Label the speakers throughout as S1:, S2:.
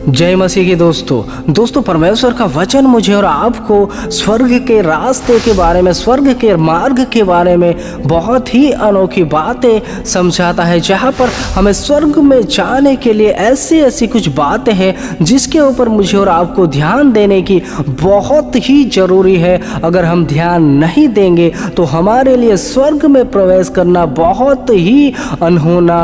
S1: जय मसीह के दोस्तों परमेश्वर का वचन मुझे और आपको स्वर्ग के रास्ते के बारे में, स्वर्ग के मार्ग के बारे में बहुत ही अनोखी बातें समझाता है, जहाँ पर हमें स्वर्ग में जाने के लिए ऐसी कुछ बातें हैं जिसके ऊपर मुझे और आपको ध्यान देने की बहुत ही ज़रूरी है। अगर हम ध्यान नहीं देंगे तो हमारे लिए स्वर्ग में प्रवेश करना बहुत ही अनहोना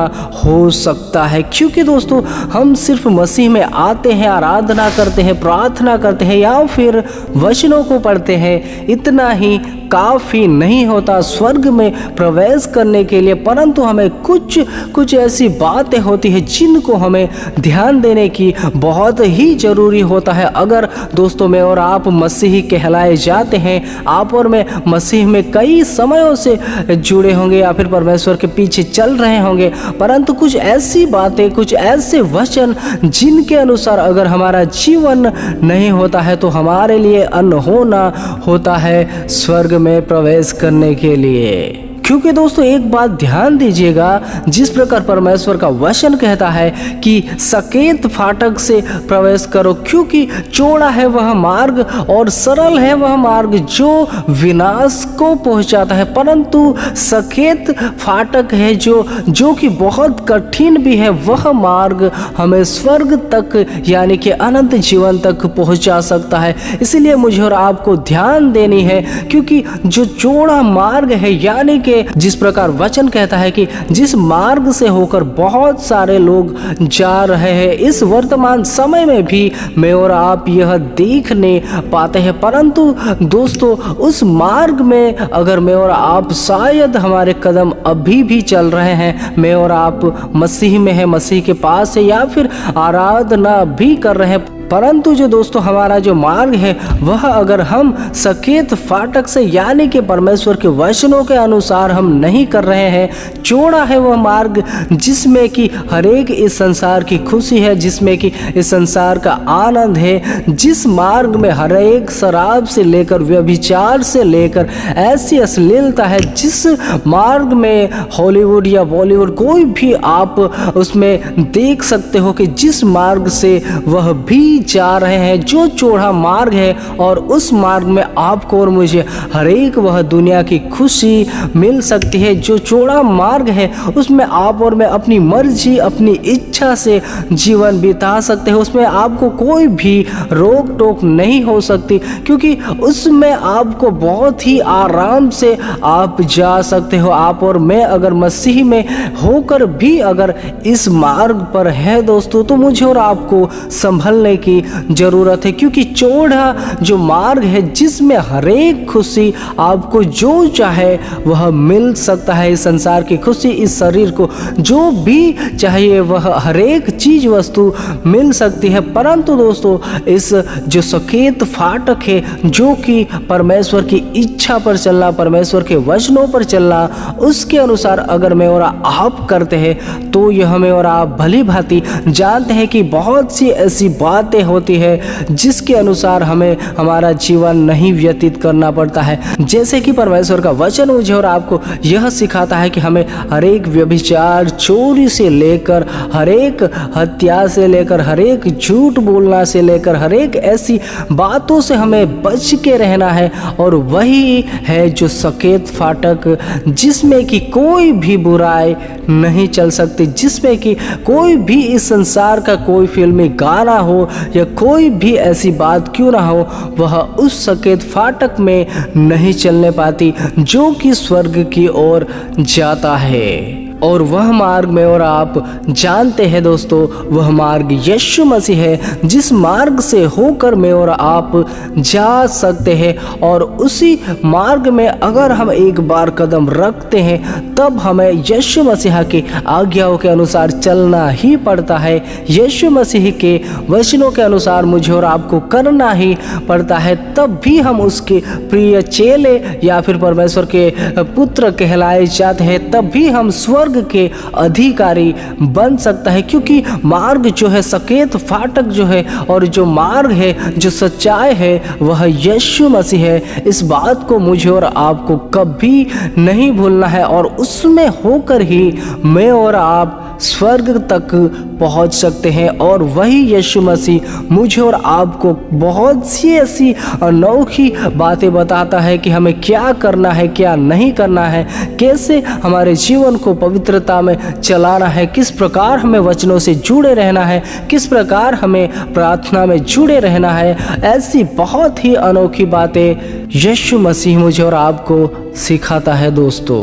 S1: हो सकता है, क्योंकि दोस्तों हम सिर्फ मसीह में आते हैं, आराधना करते हैं, प्रार्थना करते हैं या फिर वचनों को पढ़ते हैं, इतना ही काफ़ी नहीं होता स्वर्ग में प्रवेश करने के लिए, परंतु हमें कुछ ऐसी बातें होती हैं जिनको हमें ध्यान देने की बहुत ही ज़रूरी होता है। अगर दोस्तों मैं और आप मसीही कहलाए जाते हैं, आप और मैं मसीह में कई समयों से जुड़े होंगे या फिर परमेश्वर के पीछे चल रहे होंगे, परंतु कुछ ऐसी बातें, कुछ ऐसे वचन जिनके अनुसार अगर हमारा जीवन नहीं होता है तो हमारे लिए अनहोना होता है स्वर्ग में प्रवेश करने के लिए। क्योंकि दोस्तों एक बात ध्यान दीजिएगा, जिस प्रकार परमेश्वर का वचन कहता है कि सकेत फाटक से प्रवेश करो, क्योंकि चौड़ा है वह मार्ग और सरल है वह मार्ग जो विनाश को पहुंचाता है, परंतु सकेत फाटक है जो कि बहुत कठिन भी है, वह मार्ग हमें स्वर्ग तक यानी कि अनंत जीवन तक पहुंचा सकता है। इसलिए मुझे और आपको ध्यान देनी है, क्योंकि जो चौड़ा मार्ग है यानी कि जिस प्रकार वचन कहता है कि जिस मार्ग से होकर बहुत सारे लोग जा रहे हैं, इस वर्तमान समय में भी मैं और आप यह देखने पाते हैं, परंतु दोस्तों उस मार्ग में अगर मैं और आप शायद हमारे कदम अभी भी चल रहे हैं, मैं और आप मसीह में हैं, मसीह के पास है या फिर आराधना भी कर रहे हैं, परंतु जो दोस्तों हमारा जो मार्ग है वह अगर हम सकेत फाटक से यानी कि परमेश्वर के वचनों के अनुसार हम नहीं कर रहे हैं, चौड़ा है वह मार्ग जिसमें कि हरेक इस संसार की खुशी है, जिसमें कि इस संसार का आनंद है, जिस मार्ग में हरेक शराब से लेकर व्यभिचार से लेकर ऐसी अश्लीलता है, जिस मार्ग में हॉलीवुड या बॉलीवुड कोई भी आप उसमें देख सकते हो कि जिस मार्ग से वह भी जा रहे हैं, जो चौड़ा मार्ग है, और उस मार्ग में आपको और मुझे हरेक वह दुनिया की खुशी मिल सकती है। जो चौड़ा मार्ग है उसमें आप और मैं अपनी मर्जी, अपनी इच्छा से जीवन बिता सकते हैं, उसमें आपको कोई भी रोक टोक नहीं हो सकती, क्योंकि उसमें आपको बहुत ही आराम से आप जा सकते हो। आप और मैं अगर मसीह में होकर भी अगर इस मार्ग पर है दोस्तों, तो मुझे और आपको संभलने की जरूरत है, क्योंकि चौड़ा जो मार्ग है जिसमें हरेक खुशी आपको जो चाहे वह मिल सकता है, इस संसार की खुशी, इस शरीर को जो भी चाहिए वह हरेक चीज वस्तु मिल सकती है, परंतु दोस्तों इस जो सकेत फाटक है जो कि परमेश्वर की इच्छा पर चलना, परमेश्वर के वचनों पर चलना, उसके अनुसार अगर मैं और आप करते हैं तो यह मैं और आप भली भांति जानते हैं कि बहुत सी ऐसी बातें होती है जिसके अनुसार हमें हमारा जीवन नहीं व्यतीत करना पड़ता है। जैसे कि परमेश्वर का वचन मुझे और आपको यह सिखाता है कि हमें हरेक व्यभिचार, चोरी से लेकर, हरेक हत्या से लेकर, हरेक झूठ बोलना से लेकर, हरेक ऐसी बातों से हमें बच के रहना है, और वही है जो सकेत फाटक जिसमें कि कोई भी बुराई नहीं चल सकती, जिसमें कि कोई भी इस संसार का कोई फिल्मी गाना हो या कोई भी ऐसी बात क्यों ना हो, वह उस सकेत फाटक में नहीं चलने पाती जो कि स्वर्ग की ओर जाता है। और वह मार्ग में और आप जानते हैं दोस्तों, वह मार्ग यीशु मसीह है, जिस मार्ग से होकर मैं और आप जा सकते हैं, और उसी मार्ग में अगर हम एक बार कदम रखते हैं तब हमें यीशु मसीह के आज्ञाओं के अनुसार चलना ही पड़ता है, यीशु मसीह के वचनों के अनुसार मुझे और आपको करना ही पड़ता है, तब भी हम उसके प्रिय चेले या फिर परमेश्वर के पुत्र कहलाए जाते हैं, तब भी हम स्वर्ग के अधिकारी बन सकता है, क्योंकि मार्ग जो है सकेत फाटक जो है और जो मार्ग है, जो सच्चाई है, वह यीशु मसीह है। इस बात को मुझे और आपको कभी नहीं भूलना है, और उसमें होकर ही मैं और आप स्वर्ग तक पहुंच सकते हैं। और वही यीशु मसीह मुझे और आपको बहुत सी ऐसी अनोखी बातें बताता है कि हमें क्या करना है, क्या नहीं करना है, कैसे हमारे जीवन को पवित्रता में चलाना है, किस प्रकार हमें वचनों से जुड़े रहना है, किस प्रकार हमें प्रार्थना में जुड़े रहना है। ऐसी बहुत ही अनोखी बातें यीशु मसीह मुझे और आपको सिखाता है दोस्तों।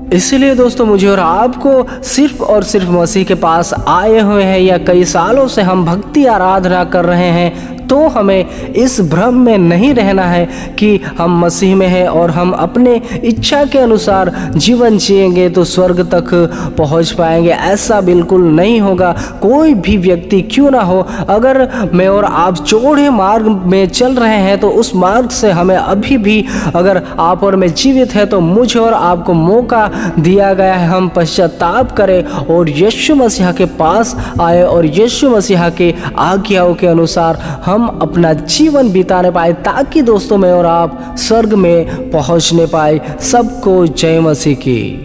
S1: इसीलिए दोस्तों मुझे और आपको सिर्फ और सिर्फ मसीह के पास आए हुए हैं या कई सालों से हम भक्ति आराधना कर रहे हैं, तो हमें इस भ्रम में नहीं रहना है कि हम मसीह में हैं और हम अपने इच्छा के अनुसार जीवन जिएंगे तो स्वर्ग तक पहुंच पाएंगे। ऐसा बिल्कुल नहीं होगा। कोई भी व्यक्ति क्यों ना हो, अगर मैं और आप चौड़े मार्ग में चल रहे हैं तो उस मार्ग से हमें अभी भी, अगर आप और मैं जीवित है तो मुझे और आपको मौका दिया गया है हम पश्चाताप करें और यीशु मसीह के पास आए और यीशु मसीह के आज्ञाओं के अनुसार हम अपना जीवन बिताने पाए, ताकि दोस्तों मैं और आप स्वर्ग में पहुंचने पाए। सबको जय मसीह की।